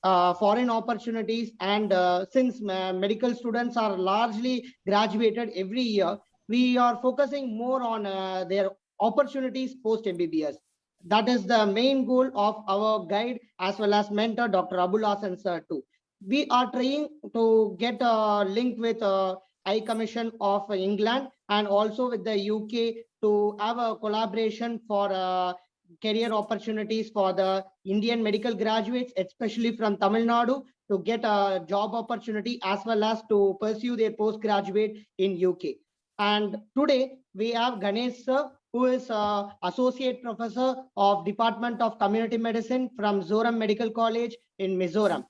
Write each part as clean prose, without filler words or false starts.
foreign opportunities, and since medical students are largely graduated every year, we are focusing more on their opportunities post MBBS. That is the main goal of our guide as well as mentor, Dr. Abul Hassan sir too. We are trying to get a link with High Commission of England and also with the UK to have a collaboration for career opportunities for the Indian medical graduates, especially from Tamil Nadu, to get a job opportunity as well as to pursue their postgraduate in UK. And today we have Ganesh sir, who is Associate Professor of Department of Community Medicine from Zoram Medical College in Mizoram.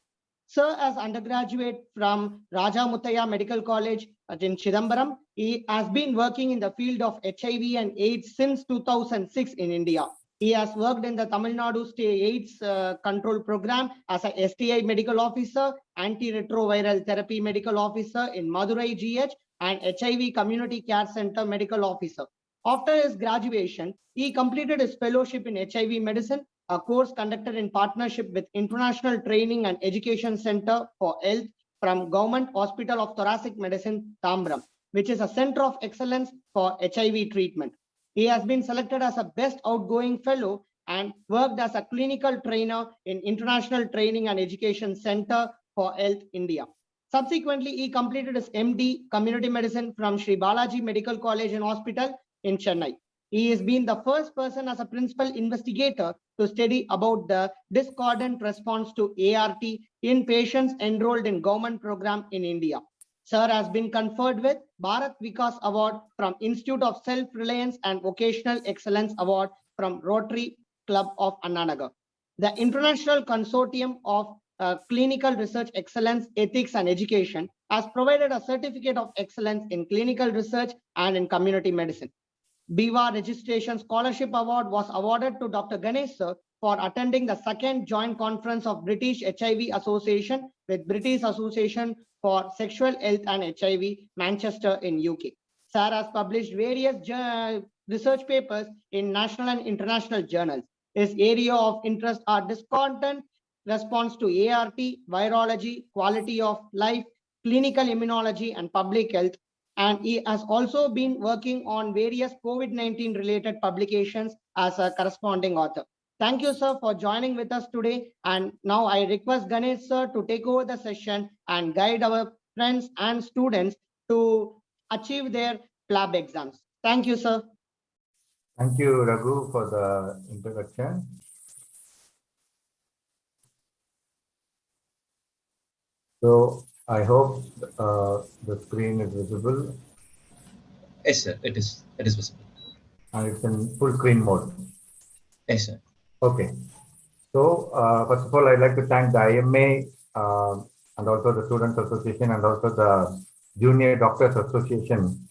Sir, as undergraduate from Raja Muttaya Medical College in Chidambaram, he has been working in the field of HIV and AIDS since 2006 in India. He has worked in the Tamil Nadu State AIDS Control Program as a STI medical officer, antiretroviral therapy medical officer in Madurai GH, and HIV Community Care Center medical officer. After his graduation, he completed his fellowship in HIV medicine, a course conducted in partnership with International Training and Education Center for Health from Government Hospital of Thoracic Medicine, Tambram, which is a center of excellence for HIV treatment. He has been selected as a Best Outgoing Fellow and worked as a clinical trainer in International Training and Education Center for Health, India. Subsequently, he completed his MD Community Medicine from Sri Balaji Medical College and Hospital in Chennai. He has been the first person as a principal investigator to study about the discordant response to ART in patients enrolled in government program in India. Sir has been conferred with Bharat Vikas Award from Institute of Self-Reliance and Vocational Excellence Award from Rotary Club of Annanagar. The International Consortium of Clinical Research Excellence, Ethics and Education has provided a certificate of excellence in clinical research and in community medicine. BIVA Registration Scholarship Award was awarded to Dr. Ganesh sir for attending the second joint conference of British HIV Association with British Association for Sexual Health and HIV, Manchester in UK. Sir has published various research papers in national and international journals. His area of interest are discordant response to ART, virology, quality of life, clinical immunology, and public health. And he has also been working on various COVID-19 related publications as a corresponding author. Thank you, sir, for joining with us today. And now I request Ganesh, sir, to take over the session and guide our friends and students to achieve their PLAB exams. Thank you, sir. Thank you, Raghu, for the introduction. So I hope the screen is visible. Yes, sir. It is visible. And it's in full screen mode. Yes, sir. Okay. So first of all, I'd like to thank the IMA and also the Students Association and also the Junior Doctors Association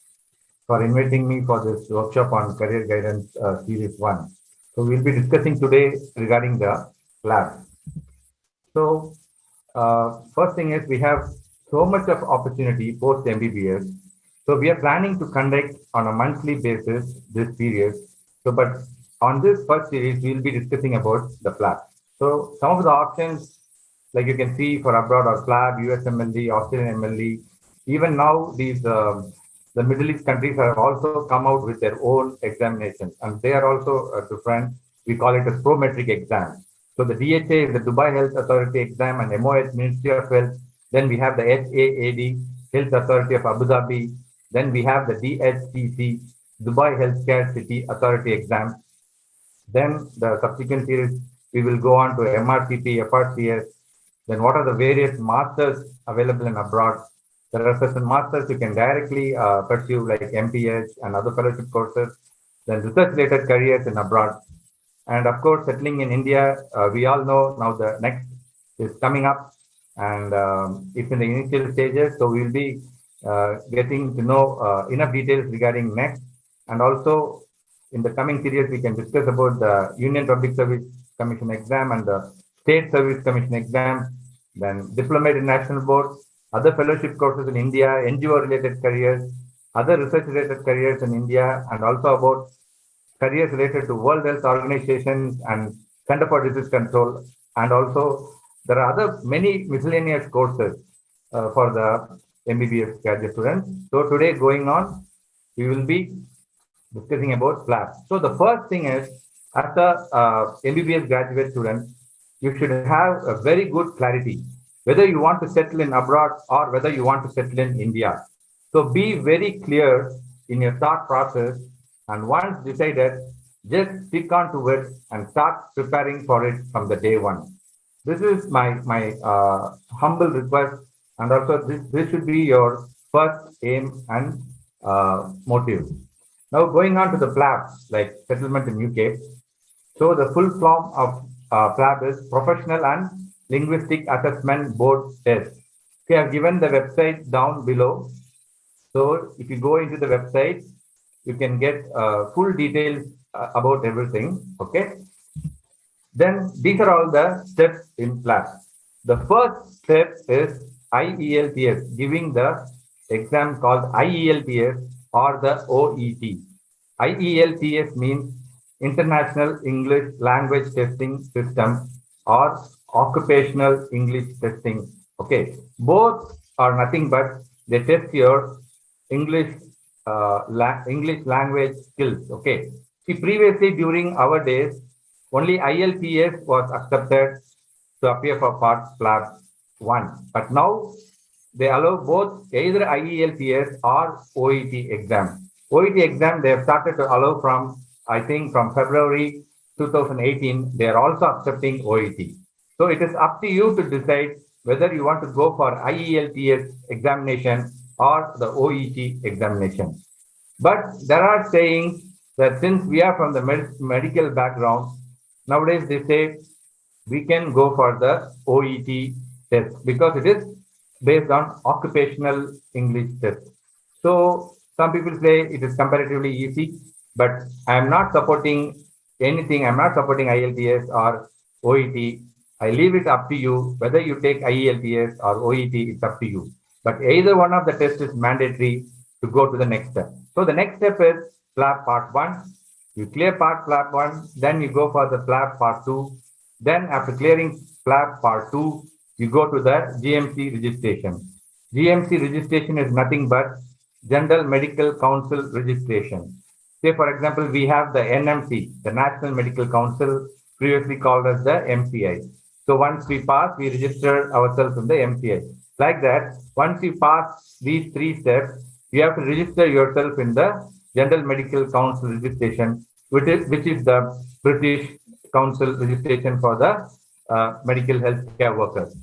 for inviting me for this workshop on Career Guidance Series 1. So we'll be discussing today regarding the PLAB. So first thing is we have so much of opportunity post MBBS. So we are planning to conduct on a monthly basis this series. So, but on this first series, we'll be discussing about the PLAB. So some of the options, like you can see for abroad or PLAB, US MLD, Australian MLD, even now these the Middle East countries have also come out with their own examinations, and they are also different. We call it a prometric exam. So the DHA is the Dubai Health Authority exam, and MOH Ministry of Health. Then we have the HAAD Health Authority of Abu Dhabi. Then we have the DHCC Dubai Healthcare City Authority exam. Then the subsequent series we will go on to MRCP, FRCS. Then what are the various masters available in abroad? There are certain masters you can directly pursue like MPH and other fellowship courses. Then research-related careers in abroad. And of course, settling in India, we all know now the next is coming up, and it's in the initial stages. So we'll be getting to know enough details regarding next. And also in the coming series, we can discuss about the Union Public Service Commission exam and the State Service Commission exam, then Diplomate in National Board, other fellowship courses in India, NGO-related careers, other research-related careers in India, and also about careers related to World Health Organization and Center for Disease Control, and also there are other many miscellaneous courses for the MBBS graduate students. So today going on, we will be discussing about PLAB. So the first thing is, as a MBBS graduate student, you should have a very good clarity whether you want to settle in abroad or whether you want to settle in India. So be very clear in your thought process, and once decided, just stick on to it and start preparing for it from the day one. This is my humble request, and also this should be your first aim and motive. Now going on to the PLAB, like settlement in UK. So the full form of PLAB is Professional and Linguistic Assessment Board Test. We have given the website down below. So if you go into the website, you can get full details about everything. Okay. Then these are all the steps in PLAB. The first step is IELTS, giving the exam called IELTS or the OET. IELTS means International English Language Testing System or Occupational English Testing. Okay, both are nothing but they test your English English language skills. Okay, see, previously during our days, only IELTS was accepted to appear for part PLAB 1, but now they allow both either IELTS or OET exam. OET exam they have started to allow from, I think, from February 2018. They are also accepting OET. So it is up to you to decide whether you want to go for IELTS examination or the OET examination. But there are saying that since we are from the medical background, nowadays they say we can go for the OET test because it is based on occupational English test. So some people say it is comparatively easy, but I am not supporting anything. I'm not supporting IELTS or OET. I leave it up to you. Whether you take IELTS or OET, it's up to you. But either one of the tests is mandatory to go to the next step. So the next step is PLAB Part 1. You clear PLAB 1, then you go for the PLAB Part 2. Then after clearing PLAB Part 2, you go to the GMC registration. GMC registration is nothing but General Medical Council registration. Say, for example, we have the NMC, the National Medical Council, previously called as the MCI. So once we pass, we register ourselves in the MCI. Like that, once you pass these 3 steps, you have to register yourself in the General Medical Council registration, which is the British Council registration for the medical healthcare workers.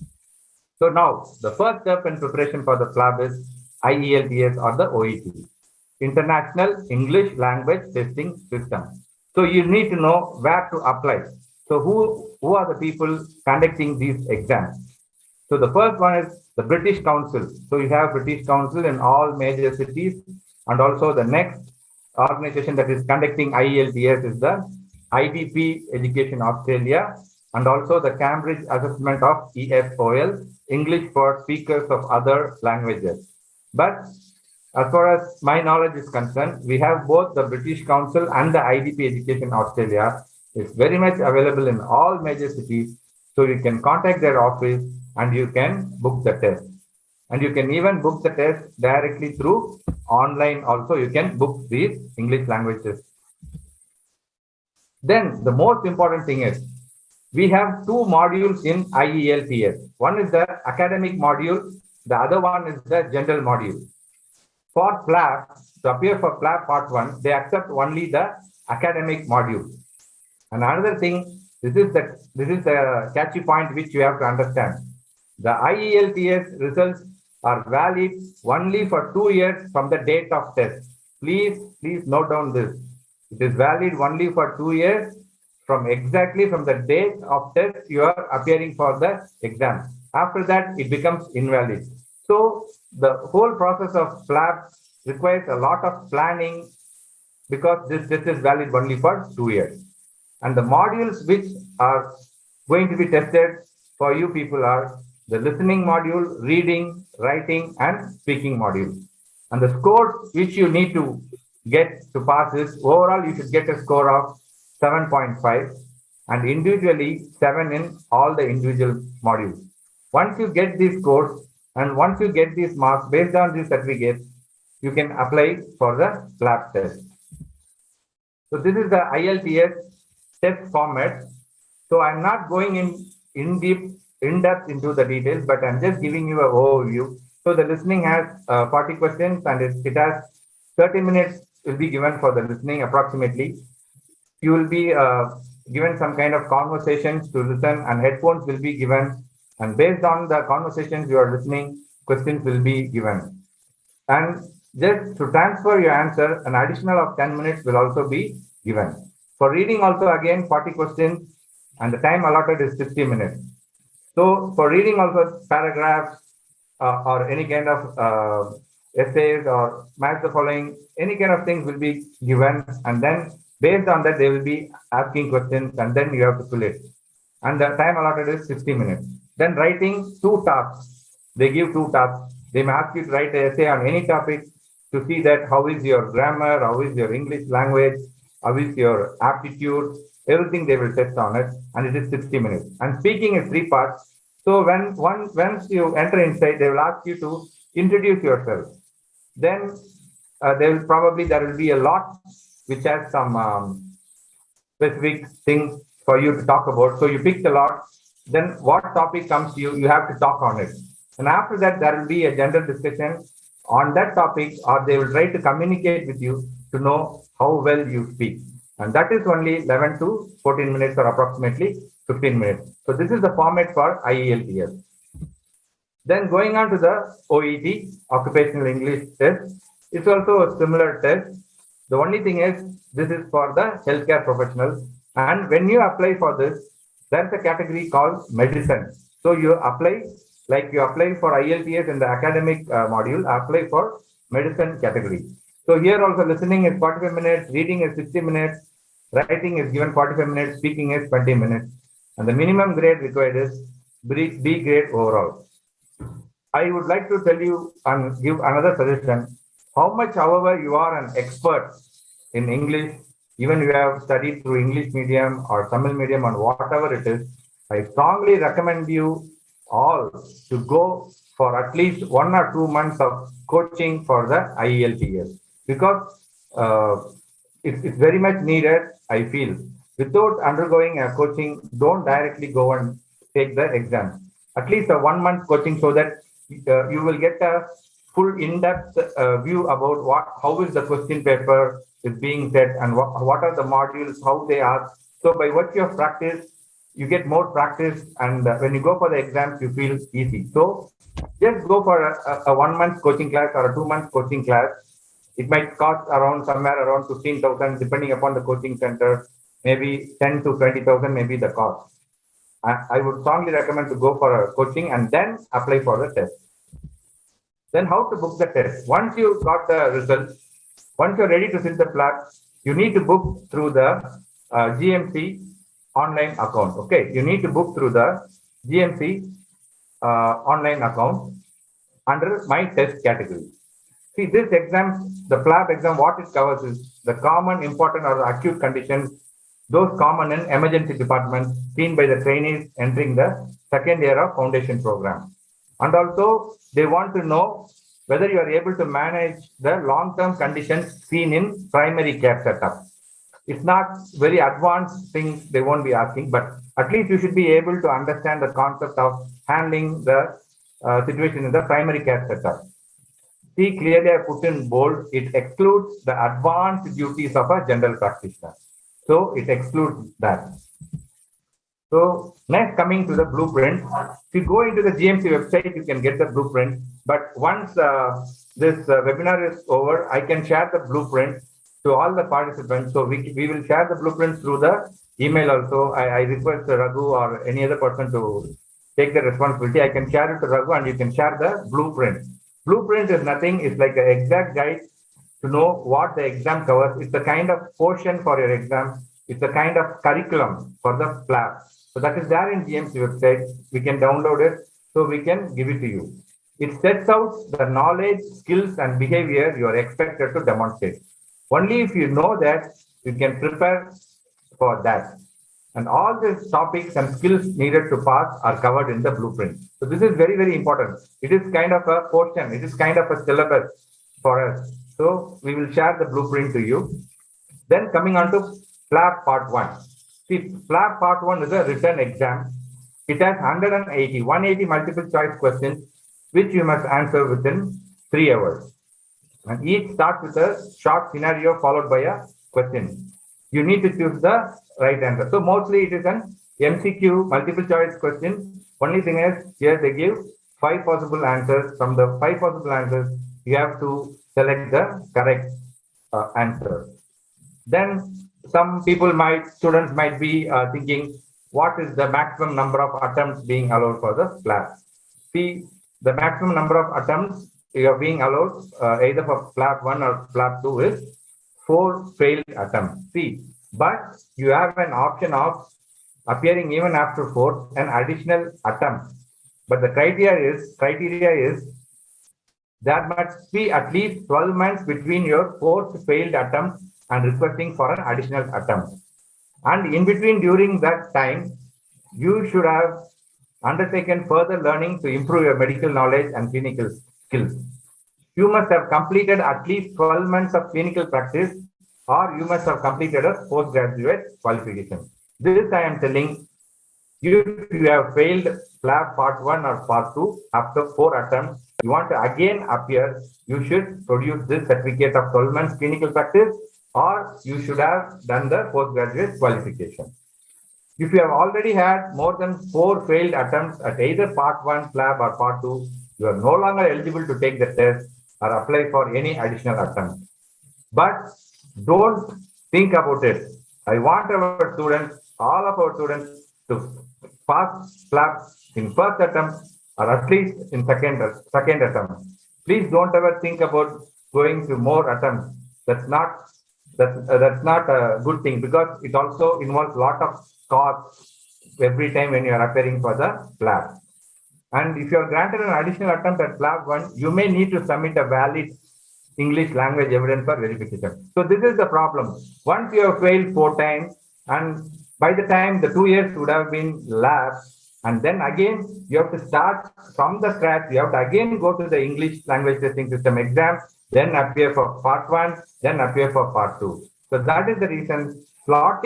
So now, the first step in preparation for the PLAB is IELTS or the OET, International English Language Testing System. So you need to know where to apply. So who are the people conducting these exams? So the first one is the British Council. So you have British Council in all major cities, and also the next organization that is conducting IELTS is the IDP Education Australia, and also the Cambridge Assessment of ESOL, English for Speakers of Other Languages. But as far as my knowledge is concerned, we have both the British Council and the IDP Education Australia. It's very much available in all major cities. So you can contact their office and you can book the test. And you can even book the test directly through online also. You can book these English language tests. Then the most important thing is we have 2 modules in IELTS. One is the academic module. The other one is the general module. For PLAB, to appear for PLAB Part 1, they accept only the academic module. And another thing, this is the catchy point which you have to understand. The IELTS results are valid only for 2 years from the date of test. Please note down this. It is valid only for 2 years from the date of test you are appearing for the exam. After that, it becomes invalid. So the whole process of PLAB requires a lot of planning because this test is valid only for 2 years. And the modules which are going to be tested for you people are the listening module, reading, writing, and speaking module. And the scores which you need to get to pass is overall you should get a score of 7.5. and individually 7 in all the individual modules. Once you get these scores and once you get these marks based on these certificates, you can apply for the PLAB test. So this is the IELTS test format. So I'm not going in depth into the details, but I'm just giving you an overview. So the listening has 40 questions and it has 30 minutes will be given for the listening approximately. You will be given some kind of conversations to listen and headphones will be given. And based on the conversations you are listening, questions will be given. And just to transfer your answer, an additional of 10 minutes will also be given. For reading also again 40 questions and the time allotted is 60 minutes. So for reading also paragraphs or any kind of essays or match the following, any kind of things will be given, and then based on that they will be asking questions and then you have to fill it. And the time allotted is 60 minutes. Then writing 2 tasks. They give 2 tasks. They may ask you to write an essay on any topic to see that how is your grammar, how is your English language, how is your aptitude, everything they will test on it, and it is 60 minutes. And speaking is 3 parts. So once you enter inside, they will ask you to introduce yourself. Then there will be a lot which has some specific things for you to talk about. So you pick the lot. Then what topic comes to you, you have to talk on it. And after that, there will be a general discussion on that topic, or they will try to communicate with you to know how well you speak. And that is only 11 to 14 minutes or approximately 15 minutes. So this is the format for IELTS. Then going on to the OET, Occupational English Test. It's also a similar test. The only thing is, this is for the healthcare professionals. And when you apply for this, there's a category called medicine. So you apply, like you apply for IELTS in the academic module, apply for medicine category. So here also listening is 45 minutes, reading is 60 minutes, writing is given 45 minutes, speaking is 20 minutes. And the minimum grade required is B grade overall. I would like to tell you and give another suggestion. How much, however, you are an expert in English, even you have studied through English medium or Tamil medium or whatever it is, I strongly recommend you all to go for at least 1 or 2 months of coaching for the IELTS, because it's very much needed, I feel. Without undergoing a coaching, don't directly go and take the exam. At least a 1 month coaching so that you will get a full in-depth view about how is the question paper is being set and what are the modules, how they are. So by virtue of practice, you get more practice, and when you go for the exams, you feel easy. So just go for a 1 month coaching class or a 2 month coaching class. It might cost somewhere around 15,000, depending upon the coaching center, maybe 10 to 20,000 maybe the cost. I would strongly recommend to go for a coaching and then apply for the test. Then how to book the test? Once you got the results, once you're ready to sit the PLAB, you need to book through the GMC online account. Okay, you need to book through the GMC online account under my test category. See, this exam, the PLAB exam, what it covers is the common, important or the acute conditions, those common in emergency departments seen by the trainees entering the second year of foundation program. And also they want to know whether you are able to manage the long-term conditions seen in primary care setup. It's not very advanced things they won't be asking, but at least you should be able to understand the concept of handling the situation in the primary care setup. See, clearly I put in bold, it excludes the advanced duties of a general practitioner. So it excludes that. So next, coming to the blueprint. If you go into the GMC website, you can get the blueprint. But once this webinar is over, I can share the blueprint to all the participants. So we will share the blueprint through the email also. I request Raghu or any other person to take the responsibility. I can share it to Raghu and you can share the blueprint. Blueprint is nothing, it's like an exact guide to know what the exam covers. It's a kind of portion for your exam. It's a kind of curriculum for the PLAB. So that is there in GMC website. We can download it, so we can give it to you. It sets out the knowledge, skills, and behavior you are expected to demonstrate. Only if you know that, you can prepare for that. And all these topics and skills needed to pass are covered in the blueprint. So this is very, very important. It is kind of a portion. It is kind of a syllabus for us. So we will share the blueprint to you. Then coming on to PLAB Part 1. See, PLAB Part 1 is a written exam. It has 180 multiple choice questions, which you must answer within 3 hours. And each starts with a short scenario followed by a question. You need to choose the right answer. So mostly it is an MCQ, multiple choice question. Only thing is, here they give 5 possible answers. From the 5 possible answers, you have to select the correct answer. Then some students might be thinking, what is the maximum number of attempts being allowed for the PLAB? See, the maximum number of attempts you are being allowed either for PLAB 1 or PLAB 2 is 4 failed attempts. See, but you have an option of appearing even after 4 an additional attempt. But the criteria is there must be at least 12 months between your 4th failed attempt and requesting for an additional attempt. And in between, during that time, you should have undertaken further learning to improve your medical knowledge and clinical skills. You must have completed at least 12 months of clinical practice, or you must have completed a postgraduate qualification. This I am telling you, if you have failed PLAB Part 1 or Part 2 after 4 attempts, you want to again appear, you should produce this certificate of 12 months clinical practice, or you should have done the postgraduate qualification. If you have already had more than 4 failed attempts at either Part 1 PLAB or Part 2, you are no longer eligible to take the test or apply for any additional attempt. But don't think about it. I want our students, all of our students, to pass PLAB in first attempt or at least in second attempt. Please don't ever think about going to more attempts. That's not a good thing, because it also involves a lot of costs every time when you are appearing for the PLAB. And if you are granted an additional attempt at PLAB 1, you may need to submit a valid English language evidence for verification. So this is the problem. Once you have failed 4 times, and by the time the 2 years would have been lapsed, and then again you have to start from the scratch. You have to again go to the English language testing system exam, then appear for Part 1, then appear for Part 2. So that is the reason slot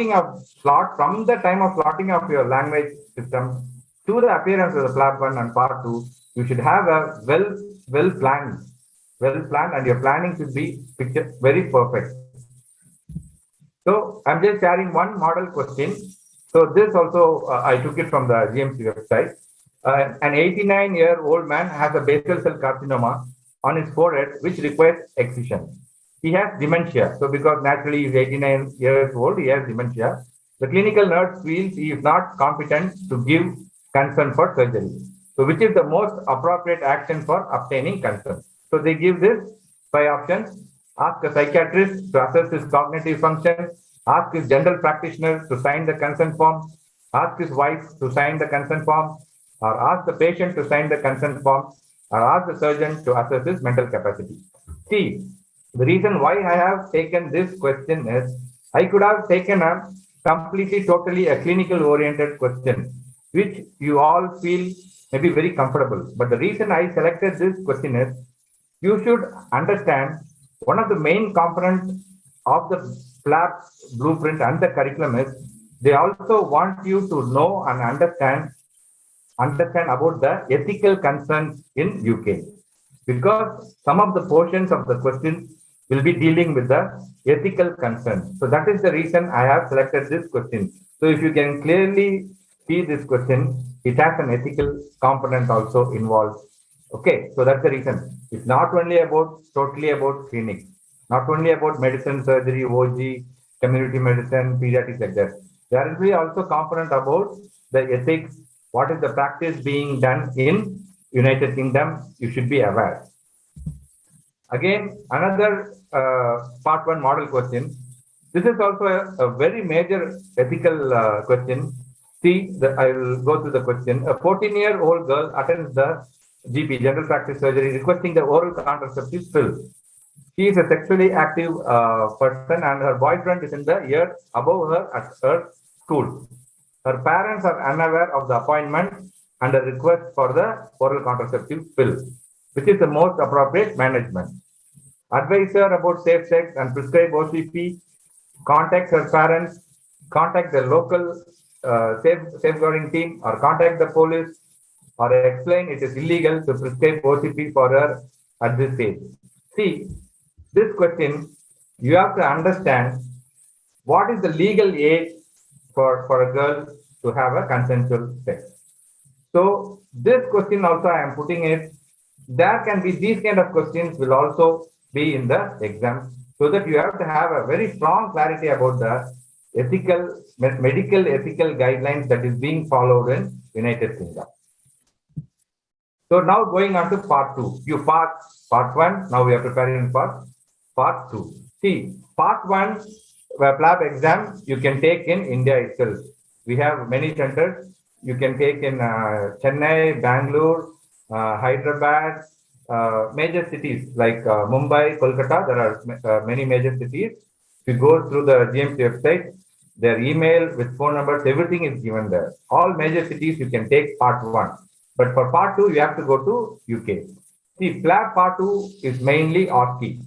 from the time of slotting of your language system to the appearance of the PLAB 1 and Part 2, you should have a well planned, and your planning should be very perfect. So I'm just sharing one model question. So this also I took it from the GMC website. An 89-year-old man has a basal cell carcinoma on his forehead, which requires excision. He has dementia. So because naturally he's 89 years old, he has dementia. The clinical nurse feels he is not competent to give consent for surgery. So which is the most appropriate action for obtaining consent? So they give this 5 options. Ask a psychiatrist to assess his cognitive function. Ask his general practitioner to sign the consent form. Ask his wife to sign the consent form. Or ask the patient to sign the consent form. Or ask the surgeon to assess his mental capacity. See, the reason why I have taken this question is, I could have taken a totally a clinical oriented question, which you all feel maybe very comfortable. But the reason I selected this question is, you should understand one of the main components of the PLAB blueprint and the curriculum is, they also want you to know and understand about the ethical concerns in UK, because some of the portions of the question will be dealing with the ethical concerns. So that is the reason I have selected this question. So if you can clearly see this question, it has an ethical component also involved. Okay, so that's the reason. It's not only totally about clinics, not only about medicine, surgery, OG, community medicine, pediatrics, like that. There will be also component about the ethics. What is the practice being done in United Kingdom? You should be aware. Again, another Part 1 model question. This is also a very major ethical question. See, I will go to the question. A 14-year-old girl attends the GP, general practice surgery, requesting the oral contraceptive pill. She is a sexually active person, and her boyfriend is in the year above her at her school. Her parents are unaware of the appointment and a request for the oral contraceptive pill, which is the most appropriate management. Advise her about safe sex and prescribe OCP. Contact her parents, contact the local safeguarding team, or contact the police, or explain it is illegal to prescribe OCP for her at this age. See, this question, you have to understand what is the legal age for a girl to have a consensual sex. So this question also I am putting it, there can be these kind of questions will also be in the exam, so that you have to have a very strong clarity about the medical ethical guidelines that is being followed in United Kingdom. So now going on to part 2. You passed part 1, now we are preparing for part 2. See, part 1, PLAB exam you can take in India itself. We have many centers. You can take in Chennai, Bangalore, Hyderabad, major cities like Mumbai, Kolkata. There are many major cities. If you go through the GMC website, their email with phone numbers, everything is given there. All major cities you can take part 1. But for part 2, you have to go to UK. See, PLAB part 2 is mainly OSCE.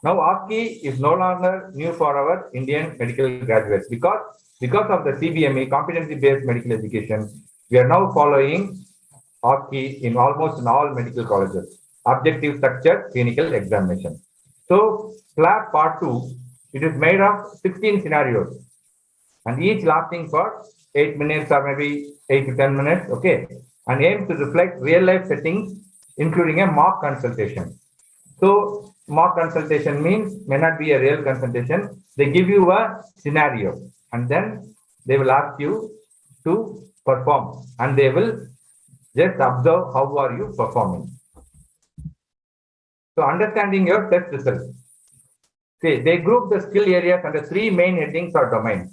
Now, OSCE is no longer new for our Indian medical graduates because of the CBME, competency-based medical education. We are now following OSCE in almost in all medical colleges. Objective structured clinical examination. So, PLAB part 2, it is made of 16 scenarios, and each lasting for 8 minutes or maybe 8 to 10 minutes, okay, and aims to reflect real-life settings, including a mock consultation. So, mock consultation means may not be a real consultation. They give you a scenario, and then they will ask you to perform, and they will just observe how are you performing. So, understanding your test results. See, they group the skill areas under 3 main headings or domains.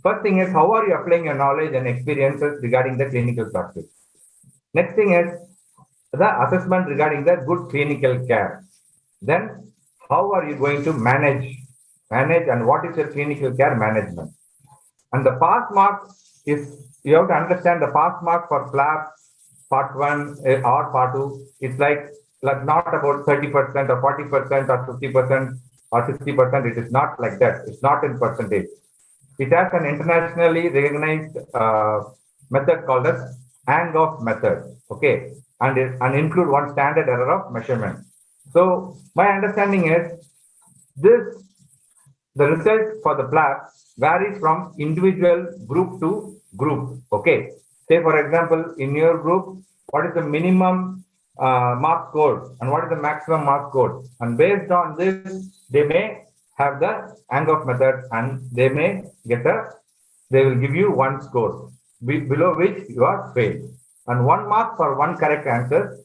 First thing is, how are you applying your knowledge and experiences regarding the clinical practice? Next thing is the assessment regarding the good clinical care. Then, how are you going to manage and what is your clinical care management? And the pass mark is, you have to understand the pass mark for PLAB part 1 or part 2. It's like not about 30% or 40% or 50% or 60%. It is not like that. It's not in percentage. It has an internationally recognized method called as Angoff method, okay, and include one standard error of measurement. So my understanding is the result for the PLAB varies from individual group to group, okay. Say for example, in your group, what is the minimum mark score and what is the maximum mark score, and based on this, they may have the Angoff method and they will give you one score, below which you are failed, and 1 mark for 1 correct answer.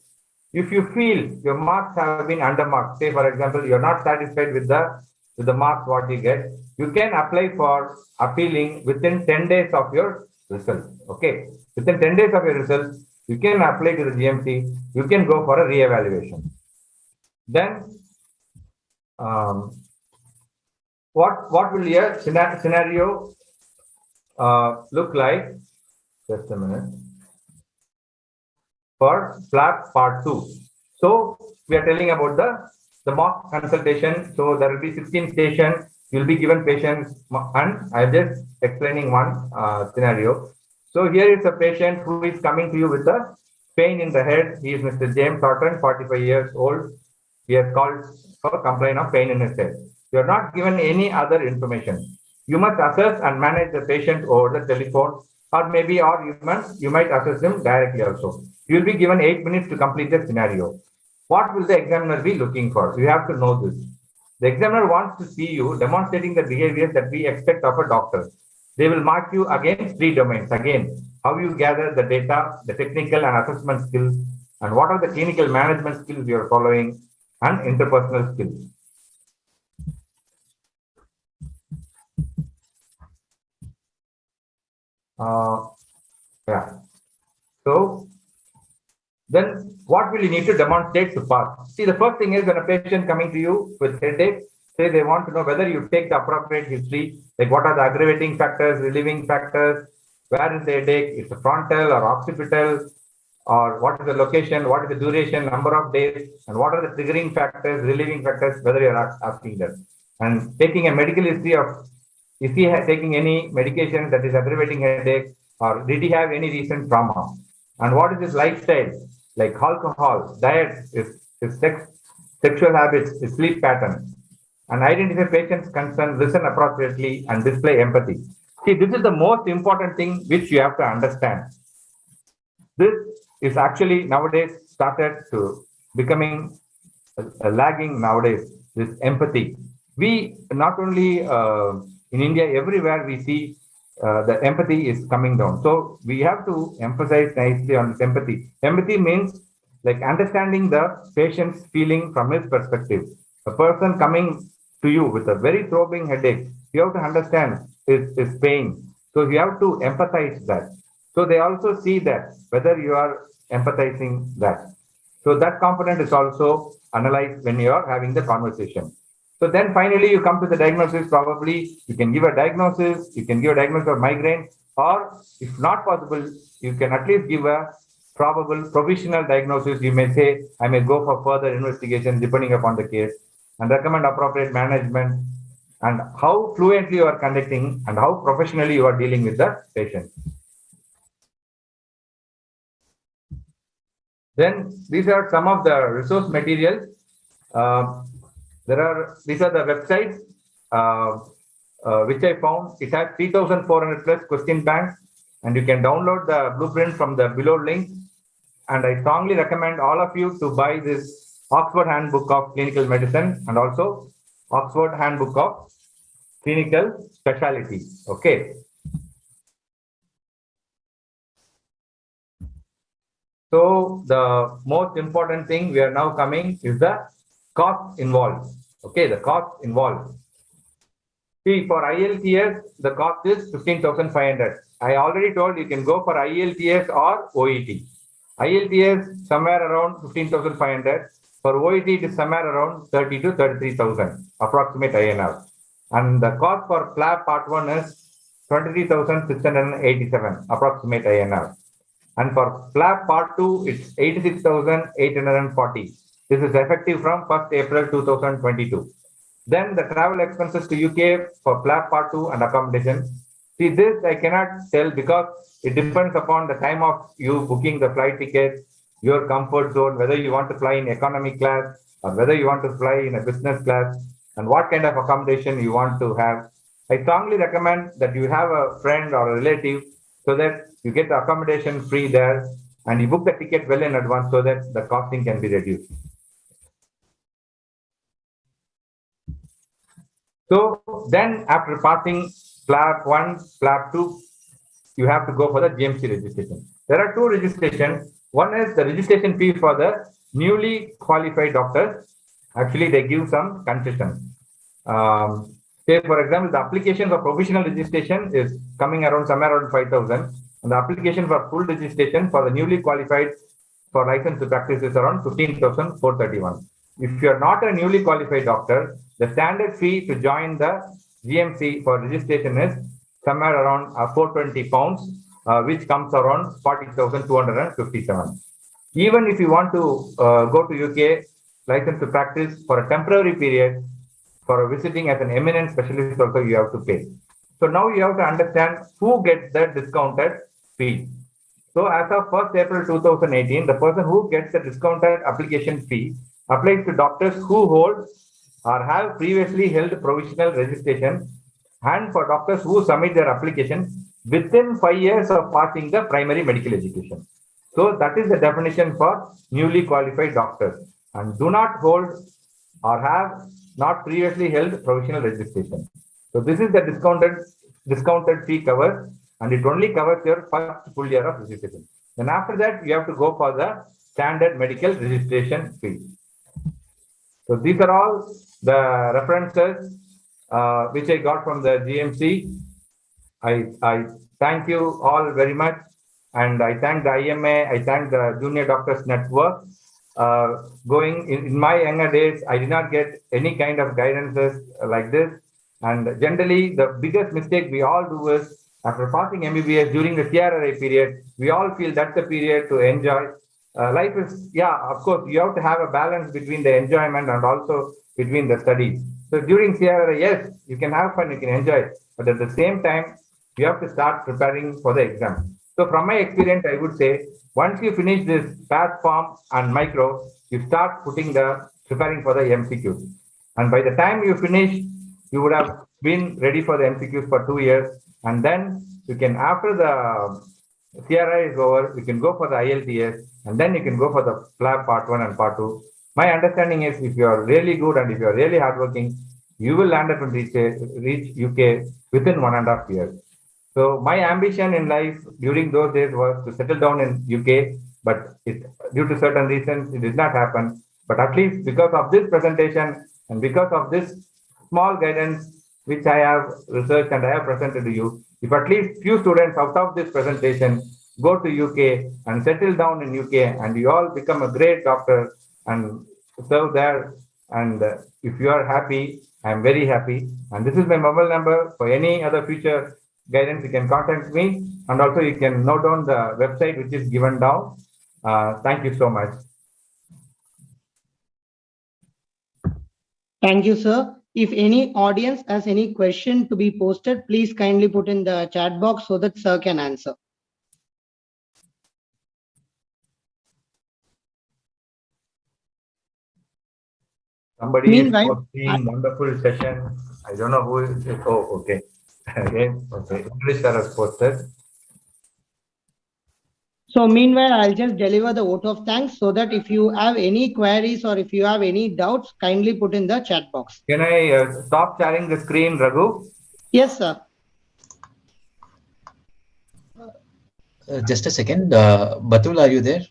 If you feel your marks have been undermarked, say for example, you're not satisfied with the marks what you get, you can apply for appealing within 10 days of your result, okay. Within 10 days of your result, you can apply to the GMC, you can go for a re-evaluation. Then, what will your scenario look like? Just a minute. For PLAB part 2. So we are telling about the mock consultation. So there will be 16 stations. You will be given patients, and I am just explaining one scenario. So here is a patient who is coming to you with a pain in the head. He is Mr. James Horton, 45 years old. He has called for complaint of pain in his head. You are not given any other information. You must assess and manage the patient over the telephone, or maybe you might assess him directly also. You will be given 8 minutes to complete the scenario. What will the examiner be looking for? You have to know this. The examiner wants to see you demonstrating the behaviors that we expect of a doctor. They will mark you against 3 domains. Again, how you gather the data, the technical and assessment skills, and what are the clinical management skills you are following, and interpersonal skills. So then what will you need to demonstrate to pass? See, the first thing is when a patient coming to you with headache, say they want to know whether you take the appropriate history, like what are the aggravating factors, relieving factors, Where is the headache? It's a frontal or occipital, or what is the location, what is the duration, number of days, and what are the triggering factors, relieving factors, whether you are asking that. And taking a medical history of, is he taking any medication that is aggravating headache, or did he have any recent trauma? And what is his lifestyle, like alcohol, diet, his sexual habits, his sleep pattern, and identify patient's concern, listen appropriately, and display empathy. See, this is the most important thing which you have to understand. This is actually nowadays started to becoming lagging nowadays, this empathy. We not only in India, everywhere we see the empathy is coming down. So we have to emphasize nicely on this empathy. Empathy means like understanding the patient's feeling from his perspective. A person coming to you with a very throbbing headache, you have to understand his pain. So you have to empathize that. So they also see that whether you are empathizing that. So that component is also analyzed when you are having the conversation. So then finally you come to the diagnosis. Probably you can give a diagnosis, you can give a diagnosis of migraine, or if not possible, you can at least give a probable provisional diagnosis. You may say, I may go for further investigation depending upon the case, and recommend appropriate management and how fluently you are conducting and how professionally you are dealing with the patient. Then these are some of the resource materials. These are the websites which I found. It has 3,400 plus question banks, and you can download the blueprint from the below link. And I strongly recommend all of you to buy this Oxford Handbook of Clinical Medicine and also Oxford Handbook of Clinical Specialty. Okay. So the most important thing we are now coming is the cost involved. Okay, the cost involved. See, for IELTS, the cost is 15,500. I already told you can go for IELTS or OET. IELTS somewhere around 15,500. For OET, it is somewhere around 30 to 33,000 approximate INR. And the cost for PLAB Part 1 is 23,687 approximate INR. And for PLAB Part 2, it's 86,840. This is effective from 1st April 2022. Then the travel expenses to UK for PLAB Part 2 and accommodation. See, this I cannot tell because it depends upon the time of you booking the flight ticket, your comfort zone, whether you want to fly in economy class or whether you want to fly in a business class, and what kind of accommodation you want to have. I strongly recommend that you have a friend or a relative so that you get the accommodation free there and you book the ticket well in advance so that the costing can be reduced. So then after passing PLAB 1, PLAB 2, you have to go for the GMC registration. There are two registrations. One is the registration fee for the newly qualified doctors. Actually, they give some concession. Say, for example, the application for provisional registration is coming around somewhere around 5,000. And the application for full registration for the newly qualified for license to practice is around 15,431. If you are not a newly qualified doctor, the standard fee to join the GMC for registration is somewhere around 420 pounds, which comes around 40,257. Even if you want to go to UK license to practice for a temporary period, for visiting as an eminent specialist also you have to pay. So now you have to understand who gets that discounted fee. So as of 1st April 2018, the person who gets the discounted application fee applies to doctors who hold or have previously held provisional registration, and for doctors who submit their application within 5 years of passing the primary medical education. So that is the definition for newly qualified doctors, and do not hold or have not previously held provisional registration. So this is the discounted fee cover, and it only covers your first full year of registration. Then after that, you have to go for the standard medical registration fee. So these are all the references which I got from the GMC. I thank you all very much, and I thank the IMA, I thank the Junior Doctors Network. Going in my younger days, I did not get any kind of guidances like this. And generally, the biggest mistake we all do is After passing MBBS during the CRRI period, we all feel that's the period to enjoy. Life is, yeah, of course, you have to have a balance between the enjoyment and also between the studies. So during CRRI, yes, you can have fun, you can enjoy, but at the same time, you have to start preparing for the exam. So from my experience, I would say, once you finish this pass form and micro, you start preparing for the MCQs. And by the time you finish, you would have been ready for the MCQs for 2 years. And then you can, after the CRI is over, you can go for the IELTS, and then you can go for the PLAB part 1 and part 2. My understanding is if you are really good and if you are really hardworking, you will land up and reach UK within 1.5 years. So my ambition in life during those days was to settle down in UK, but due to certain reasons, it did not happen. But at least because of this presentation and because of this small guidance which I have researched and I have presented to you, if at least few students out of this presentation go to UK and settle down in UK and you all become a great doctor and serve there, and if you are happy, I am very happy. And this is my mobile number. For any other future guidance, you can contact me, and also you can note down the website which is given down. Thank you so much. Thank you, sir. If any audience has any question to be posted, please kindly put in the chat box so that sir can answer. Somebody is posting wonderful session. I don't know who is it. Oh, okay. Again, okay. English sir has posted. So meanwhile, I'll just deliver the vote of thanks so that if you have any queries or if you have any doubts, kindly put in the chat box. Can I stop sharing the screen, Raghu? Yes, sir. Just a second. Batul, are you there?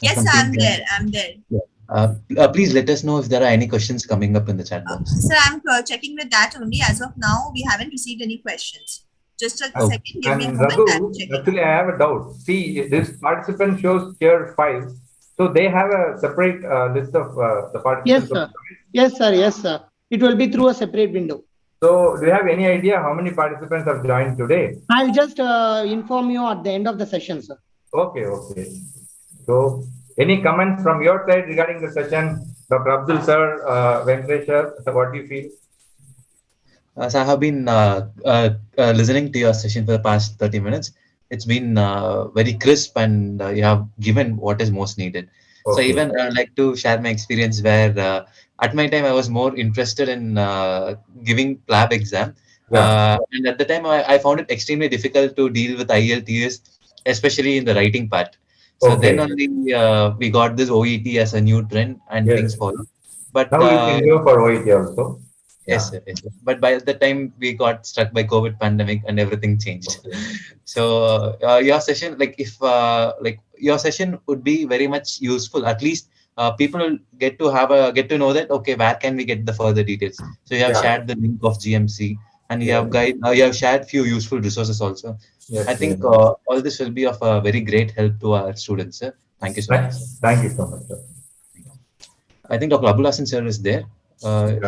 Yes, I'm there. I'm there. Yeah. Please let us know if there are any questions coming up in the chat box. Sir, I'm checking with that only. As of now, we haven't received any questions. Just a second. Give me a moment. Raghu, actually, I have a doubt. See, this participant shows tier 5. So they have a separate list of the participants. Yes, sir. Yes, sir. Yes, sir. It will be through a separate window. So do you have any idea how many participants have joined today? I'll just inform you at the end of the session, sir. Okay, okay. So any comments from your side regarding the session? Dr. Abdul sir, Venkatesh sir, what do you feel? So I have been listening to your session for the past 30 minutes. It's been very crisp, and you have given what is most needed. Okay. So even I'd like to share my experience where at my time I was more interested in giving PLAB exam. Yeah. And at the time I found it extremely difficult to deal with IELTS, especially in the writing part. So then only we got this OET as a new trend and things follow. But now you can go for OET also. Yes, sir, yes, sir. But by the time we got struck by COVID pandemic and everything changed. Okay. So your session, like if like your session would be very much useful. At least people get to know that okay, where can we get the further details? So you have shared the link of GMC, and you have you have shared few useful resources also. Yes, I think all this will be of a very great help to our students, sir. Thank you so much. Thank you so much, sir. I think Dr. Abdul Hasan sir is there. Thank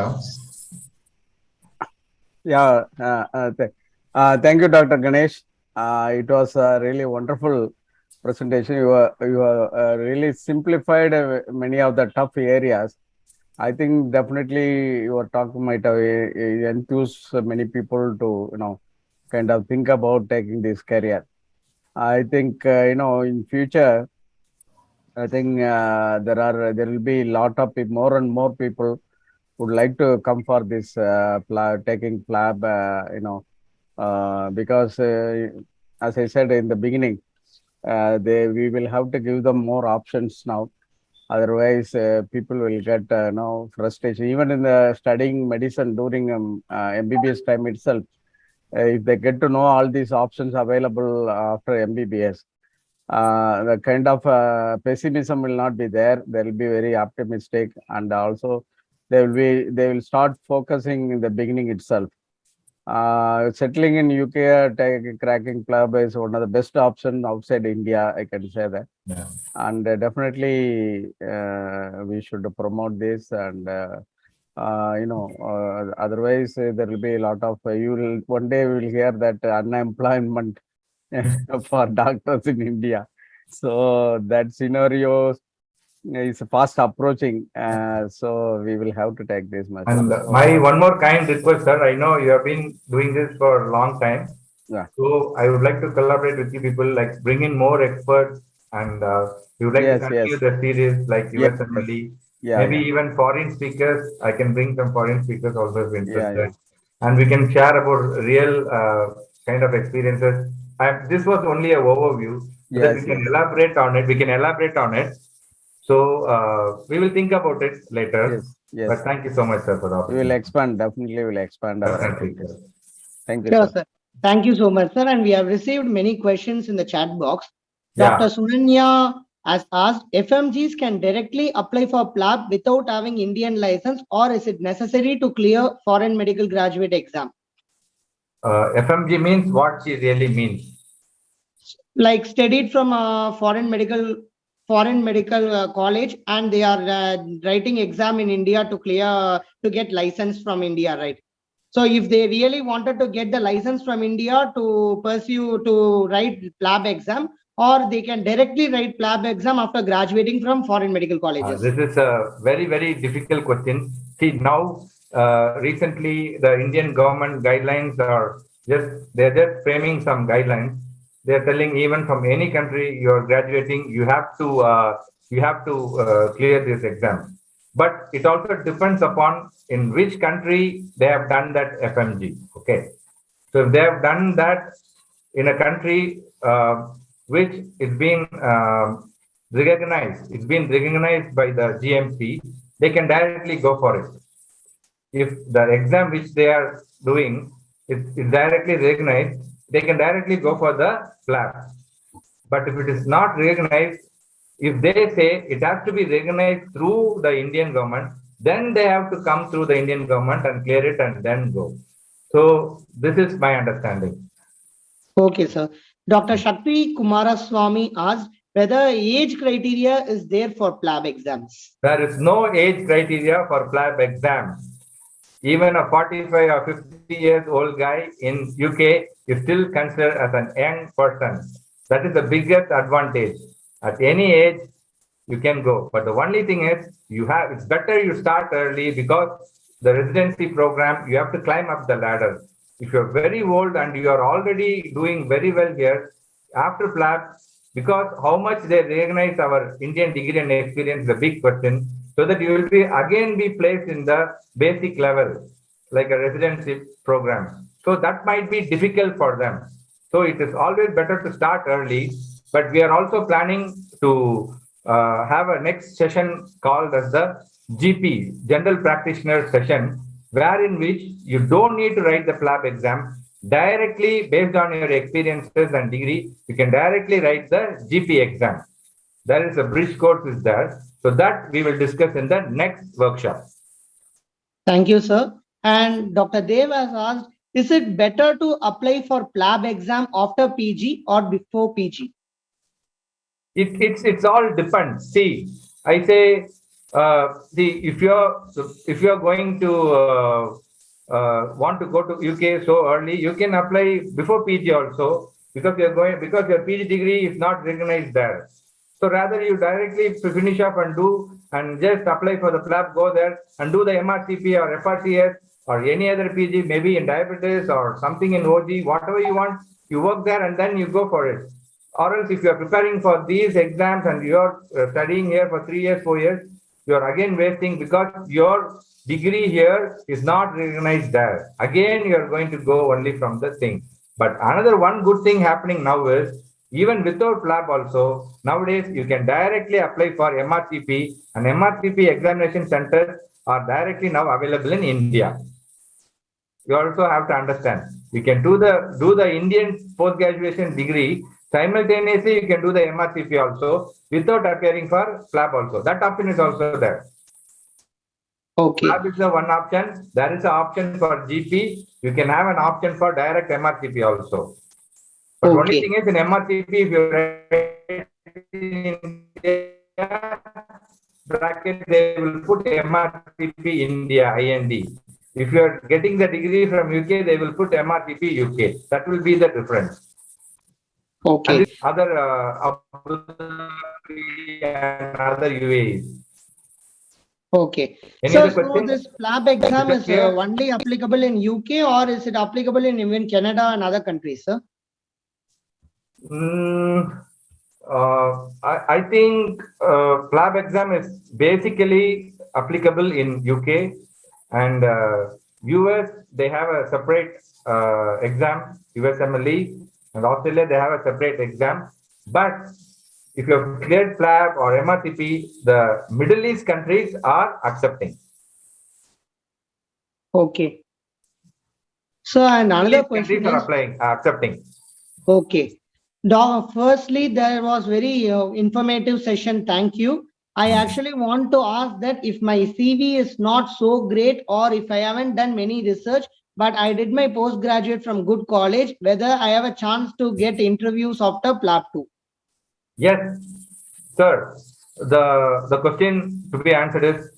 you, Dr. Ganesh. It was a really wonderful presentation. You really simplified many of the tough areas. I think definitely your talk might have enthused many people to kind of think about taking this career. I think in future, I think there will be a lot of people, more and more people would like to come for this taking PLAB, because as I said in the beginning, we will have to give them more options now. Otherwise, people will get frustration. Even in the studying medicine during MBBS time itself, if they get to know all these options available after MBBS, the kind of pessimism will not be there. They will be very optimistic, and also they will start focusing in the beginning itself. Settling in UK, cracking PLAB is one of the best options outside India, I can say that. And definitely we should promote this, and Otherwise there will be a lot of one day we will hear that unemployment for doctors in India. So that scenario is fast approaching. So we will have to take this measure. And my one more kind request, sir. I know you have been doing this for a long time. Yeah. So I would like to collaborate with you people, like bring in more experts, and we would like to continue the series like USMLE. Maybe even foreign speakers. I can bring some foreign speakers also if interested. And we can share about real kind of experiences. This was only an overview, so that we can elaborate on it. We can elaborate on it. So we will think about it later. Yes. But thank you so much, sir, for the opportunity. We will expand. Definitely, will expand our activities. Thank you, sir. Thank you so much, sir. And we have received many questions in the chat box. Dr. Sunanya has asked, FMGs can directly apply for PLAB without having Indian license, or is it necessary to clear foreign medical graduate exam? FMG means what she really means? Like studied from a foreign medical college, and they are writing exam in India to clear, to get license from India, right? So if they really wanted to get the license from India to pursue to write PLAB exam, or they can directly write PLAB exam after graduating from foreign medical colleges? This is a very, very difficult question. See, now recently the Indian government guidelines are they're just framing some guidelines. They're telling even from any country you're graduating, you have to clear this exam. But it also depends upon in which country they have done that FMG. Okay, so if they have done that in a country which is being recognized, it's been recognized by the GMC, they can directly go for it. If the exam which they are doing is directly recognized, they can directly go for the PLAB. But if it is not recognized, if they say it has to be recognized through the Indian government, then they have to come through the Indian government and clear it and then go. So this is my understanding. Okay, sir. Dr. Shakti Kumaraswamy asked whether age criteria is there for PLAB exams. There is no age criteria for PLAB exams. Even a 45 or 50 years old guy in UK is still considered as an young person. That is the biggest advantage. At any age, you can go. But the only thing is, it's better you start early, because the residency program, you have to climb up the ladder. If you're very old and you are already doing very well here, after PLAB, because how much they recognize our Indian degree and experience is a big question, so that you will be placed in the basic level, like a residency program. So that might be difficult for them. So it is always better to start early. But we are also planning to have a next session called as the GP, General Practitioner session, wherein which you don't need to write the PLAB exam. Directly, based on your experiences and degree, you can directly write the GP exam. There is a bridge course is there. So that we will discuss in the next workshop. Thank you, sir. And Dr. Dev has asked, is it better to apply for PLAB exam after PG or before PG? It's all depends. See, I say, if you're going to want to go to UK so early, you can apply before PG also, because your PG degree is not recognized there. So rather you directly finish up and just apply for the PLAB, go there and do the MRCP or FRCS or any other PG, maybe in diabetes or something in OG, whatever you want, you work there and then you go for it. Or else if you are preparing for these exams and you are studying here for 3 years, 4 years, you are again wasting, because your degree here is not recognized there. Again, you are going to go only from the thing. But another one good thing happening now is, even without PLAB also, nowadays you can directly apply for MRCP, and MRCP examination centers are directly now available in India. You also have to understand, you can do the Indian post-graduation degree, simultaneously you can do the MRCP also without appearing for PLAB also. That option is also there. Okay. PLAB is the one option. There is an option for GP. You can have an option for direct MRCP also. But only thing is, in MRCP, if you write in India, bracket they will put MRTP India, IND. If you are getting the degree from UK, they will put MRTP UK. That will be the difference. Okay. And other Abu Dhabi and other UAEs. Okay. Any So, other question? this PLAB exam is clear? only applicable in UK, or is it applicable in even Canada and other countries, sir? I think PLAB exam is basically applicable in UK and US. They have a separate exam, USMLE, and Australia they have a separate exam. But if you have cleared PLAB or MRTP, the Middle East countries are accepting. Okay. So, and another question countries are is, applying, accepting. okay. Firstly, there was very informative session. Thank you. I actually want to ask that if my CV is not so great, or if I haven't done many research, but I did my postgraduate from good college, whether I have a chance to get interviews after PLAB 2. Yes, sir. The question to be answered is,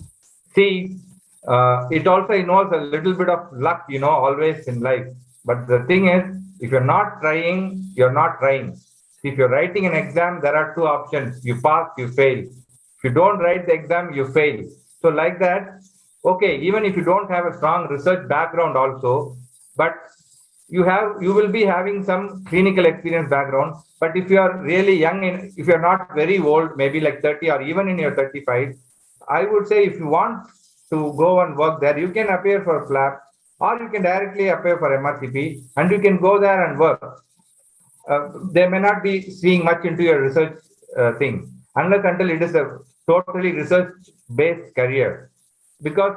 see, it also involves a little bit of luck, always in life. But the thing is, if you're not trying, you're not trying. If you're writing an exam, there are two options. You pass, you fail. If you don't write the exam, you fail. So like that, okay, even if you don't have a strong research background also, but you will be having some clinical experience background. But if you are really young, if you're not very old, maybe like 30 or even in your 35, I would say if you want to go and work there, you can appear for PLAB, or you can directly apply for MRCP, and you can go there and work. They may not be seeing much into your research thing, unless until it is a totally research-based career. Because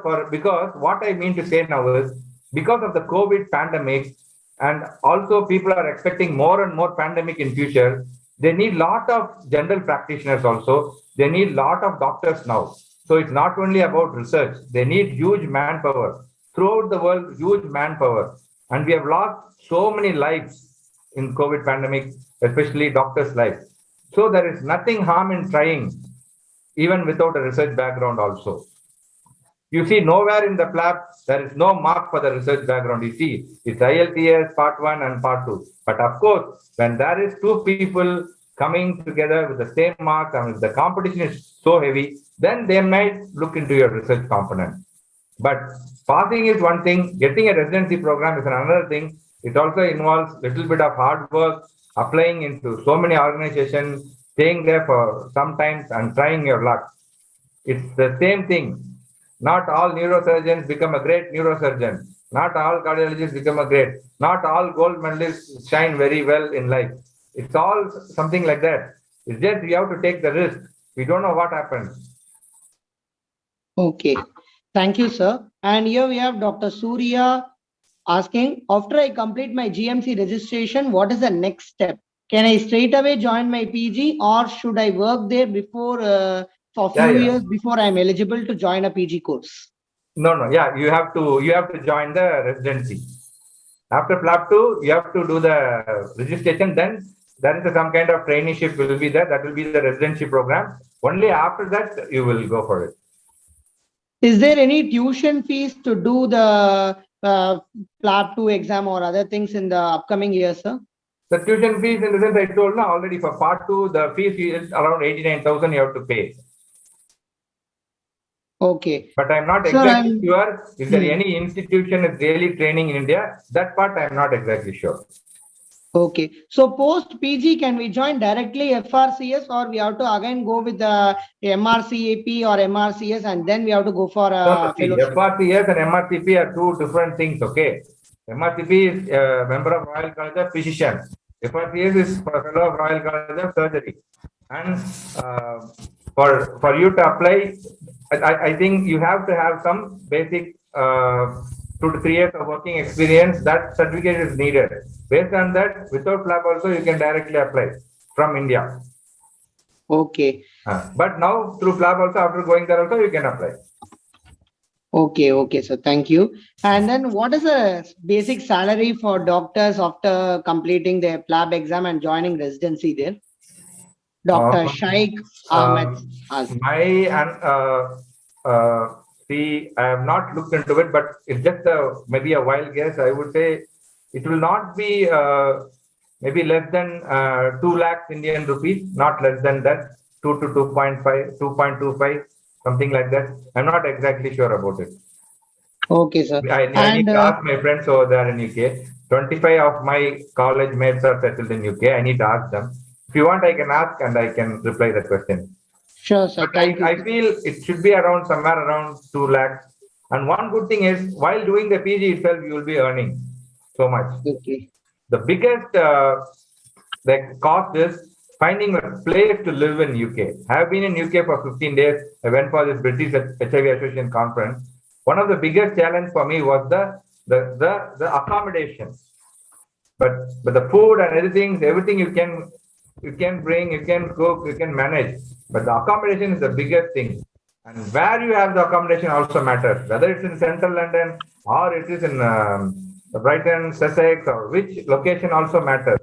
what I mean to say now is, because of the COVID pandemic, and also people are expecting more and more pandemic in future, they need lot of general practitioners also. They need lot of doctors now. So it's not only about research. They need huge manpower. Throughout the world, huge manpower. And we have lost so many lives in COVID pandemic, especially doctors' lives. So there is nothing harm in trying, even without a research background also. You see, nowhere in the PLAB, there is no mark for the research background. You see, it's IELTS part 1 and part 2. But of course, when there is two people coming together with the same mark, and if the competition is so heavy, then they might look into your research component. But passing is one thing, getting a residency program is another thing. It also involves a little bit of hard work, applying into so many organizations, staying there for some time and trying your luck. It's the same thing. Not all neurosurgeons become a great neurosurgeon. Not all cardiologists become a great. Not all gold medalists shine very well in life. It's all something like that. It's just we have to take the risk. We don't know what happens. Okay. Thank you, sir. And here we have Dr. Surya asking, after I complete my GMC registration, what is the next step? Can I straight away join my PG, or should I work there before for a few years before I'm eligible to join a PG course? No. Yeah, you have to join the residency. After PLAB 2, you have to do the registration. Then there is some kind of traineeship will be there. That will be the residency program. Only after that you will go for it. Is there any tuition fees to do the PLAB 2 exam or other things in the upcoming years, sir? The tuition fees, in the sense I told now already, for part 2, the fees is around 89,000 you have to pay. Okay. But I'm not exactly sure if there any institution is really training in India. That part I'm not exactly sure. Okay. So post PG, can we join directly FRCS, or we have to again go with the MRCAP or MRCS, and then we have to go for a fellowship? FRCS and MRCP are two different things, okay? MRCP is a member of Royal College of Physicians. FRCS is fellow of Royal College of Surgery. And for you to apply, I think you have to have some basic 2 to 3 years of working experience. That certificate is needed. Based on that, without PLAB also, you can directly apply from India. Okay. But now through PLAB also, after going there also, you can apply. Okay, so thank you. And then what is the basic salary for doctors after completing their PLAB exam and joining residency there? Dr. Shaikh Ahmed asked. See, I have not looked into it, but it's just maybe a wild guess. I would say it will not be maybe less than 2 lakhs Indian rupees, not less than that, 2 to 2.5, 2.25, something like that. I'm not exactly sure about it. Okay, sir. I need to ask my friends over there in UK. 25 of my college mates are settled in UK. I need to ask them. If you want, I can ask and I can reply the question. Sure, sir. But I feel it should be around somewhere around 2 lakhs. And one good thing is, while doing the PG itself, you will be earning so much. Okay. The biggest the cost is finding a place to live in UK. I have been in UK for 15 days. I went for this British HIV Association conference. One of the biggest challenge for me was the accommodation. But the food and everything you can bring, you can cook, you can manage. But the accommodation is the biggest thing. And where you have the accommodation also matters. Whether it's in central London or it is in Brighton, Sussex, or which location also matters.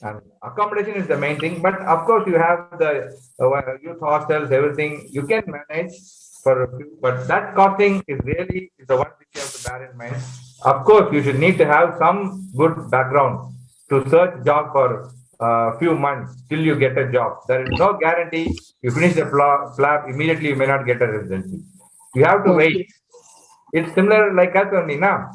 And accommodation is the main thing. But of course, you have the youth hostels, everything you can manage for a few. But that costing is really the one which you have to bear in mind. Of course, you should need to have some good background to search job for a few months till you get a job. There is no guarantee you finish the PLAB, immediately you may not get a residency. You have to wait. It's similar like us only now.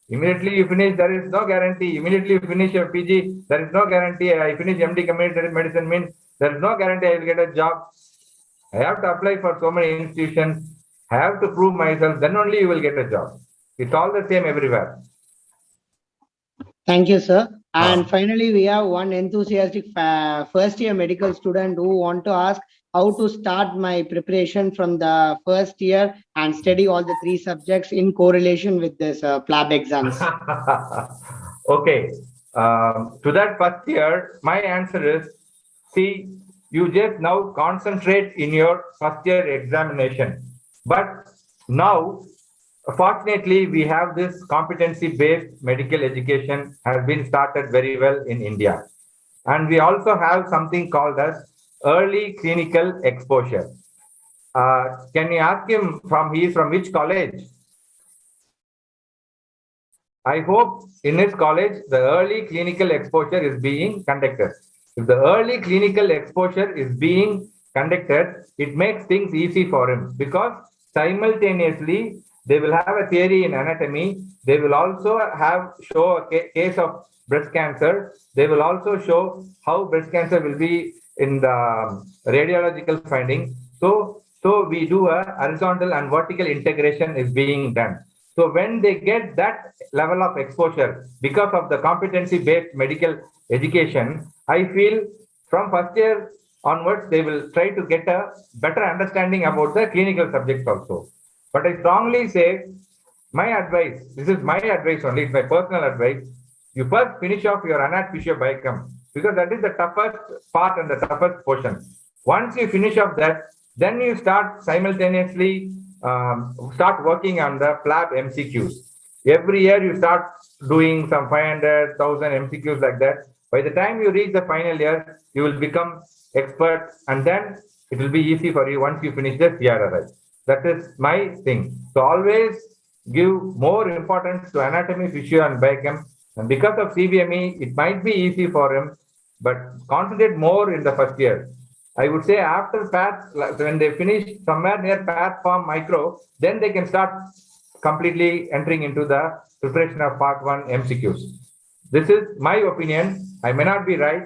Immediately you finish, there is no guarantee. Immediately you finish your PG, there is no guarantee. I finish MD community medicine means there is no guarantee I will get a job. I have to apply for so many institutions. I have to prove myself, then only you will get a job. It's all the same everywhere. Thank you, sir. And finally, we have one enthusiastic first year medical student who want to ask how to start my preparation from the first year and study all the 3 subjects in correlation with this PLAB exams. Okay. To that first year, my answer is, see, you just now concentrate in your first year examination. But now, fortunately, we have this competency-based medical education has been started very well in India. And we also have something called as early clinical exposure. Can you ask him he is from which college? I hope in his college, the early clinical exposure is being conducted. If the early clinical exposure is being conducted, it makes things easy for him because simultaneously, they will have a theory in anatomy. They will also show a case of breast cancer. They will also show how breast cancer will be in the radiological finding. So we do a horizontal and vertical integration is being done. So when they get that level of exposure, because of the competency-based medical education, I feel from first year onwards, they will try to get a better understanding about the clinical subjects also. But I strongly say, my advice, this is my advice only, it's my personal advice, you first finish off your anat physio biochem because that is the toughest part and the toughest portion. Once you finish off that, then you start simultaneously start working on the PLAB MCQs. Every year you start doing some 500, 1000 MCQs like that. By the time you reach the final year, you will become expert and then it will be easy for you once you finish the CRRI. That is my thing. So always give more importance to anatomy, physio and biochem. And because of CBME, it might be easy for him, but concentrate more in the first year. I would say after PATH, when they finish somewhere near PATH form micro, then they can start completely entering into the preparation of part 1 MCQs. This is my opinion. I may not be right.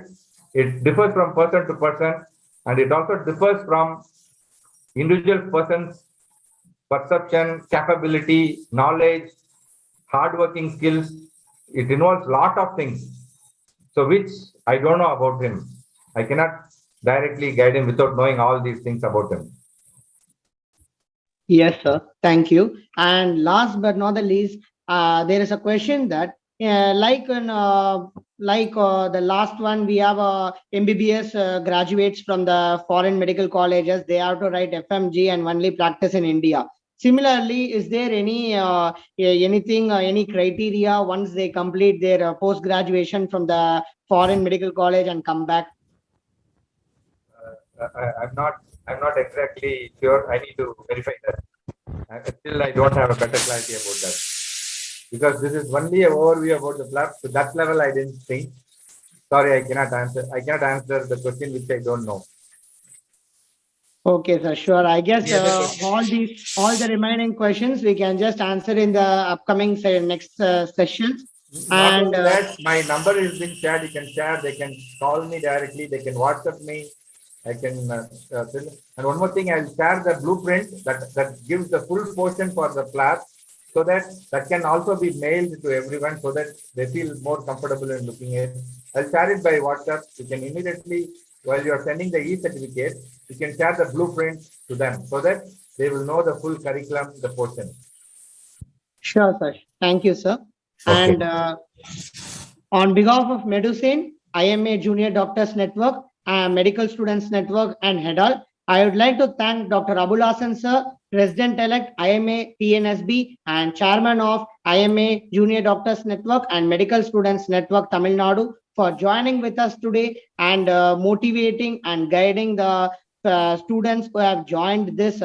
It differs from person to person, and it also differs from individual person's perception, capability, knowledge, hardworking skills. It involves a lot of things. So which I don't know about him. I cannot directly guide him without knowing all these things about him. Yes, sir. Thank you. And last but not the least, there is a question that the last one, we have MBBS graduates from the foreign medical colleges. They have to write FMGE and only practice in India. Similarly, is there any any criteria once they complete their post graduation from the foreign medical college and come back? I'm not exactly sure. I need to verify that. Still, I don't have a better clarity about that. Because this is only an overview about the PLAB. To that level, I didn't think. Sorry, I cannot answer. I cannot answer the question which I don't know. Okay, sir. Sure. I guess all the remaining questions we can just answer in the upcoming next sessions. Not And only that, my number is being shared. You can share. They can call me directly. They can WhatsApp me. I can. And one more thing, I'll share the blueprint that gives the full portion for the class, so that can also be mailed to everyone, so that they feel more comfortable in looking at it. I'll share it by WhatsApp. You can immediately, while you are sending the e-certificate, you can share the blueprint to them, so that they will know the full curriculum, the portion. Sure, sir. Thank you, sir. Okay. And on behalf of Medicine, IMA Junior Doctors Network, Medical Students Network, and HEDAL, I would like to thank Dr. Abul Hasan, sir, President-elect IMA PNSB and Chairman of IMA Junior Doctors Network and Medical Students Network, Tamil Nadu, for joining with us today and motivating and guiding the students who have joined this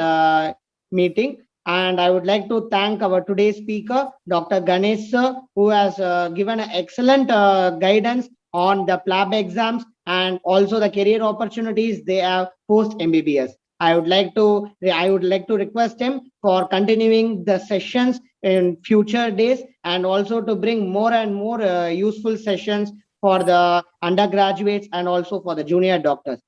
meeting. And I would like to thank our today's speaker, Dr. Ganesh, sir, who has given an excellent guidance on the PLAB exams and also the career opportunities they have post MBBS. I would like to request him for continuing the sessions in future days and also to bring more and more useful sessions for the undergraduates and also for the junior doctors.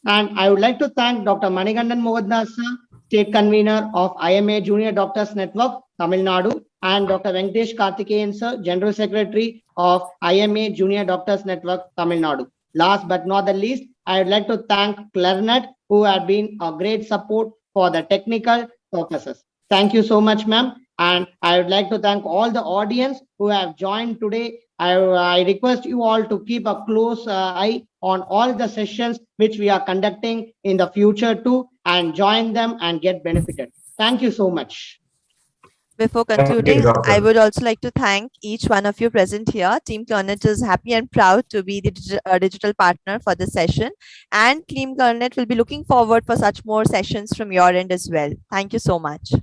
And I would like to thank Dr. Manigandan Mogadnas, sir, State Convener of IMA Junior Doctors Network, Tamil Nadu, and Dr. Venkatesh Karthikeyan, sir, General Secretary of IMA Junior Doctors Network, Tamil Nadu. Last but not the least, I would like to thank Clarinet, who have been a great support for the technical purposes. Thank you so much, ma'am. And I would like to thank all the audience who have joined today. I request you all to keep a close eye on all the sessions which we are conducting in the future too, and join them and get benefited. Thank you so much. Before concluding, I would also like to thank each one of you present here. Team Kernet is happy and proud to be the digital partner for this session, and Team Kernet will be looking forward for such more sessions from your end as well. Thank you so much.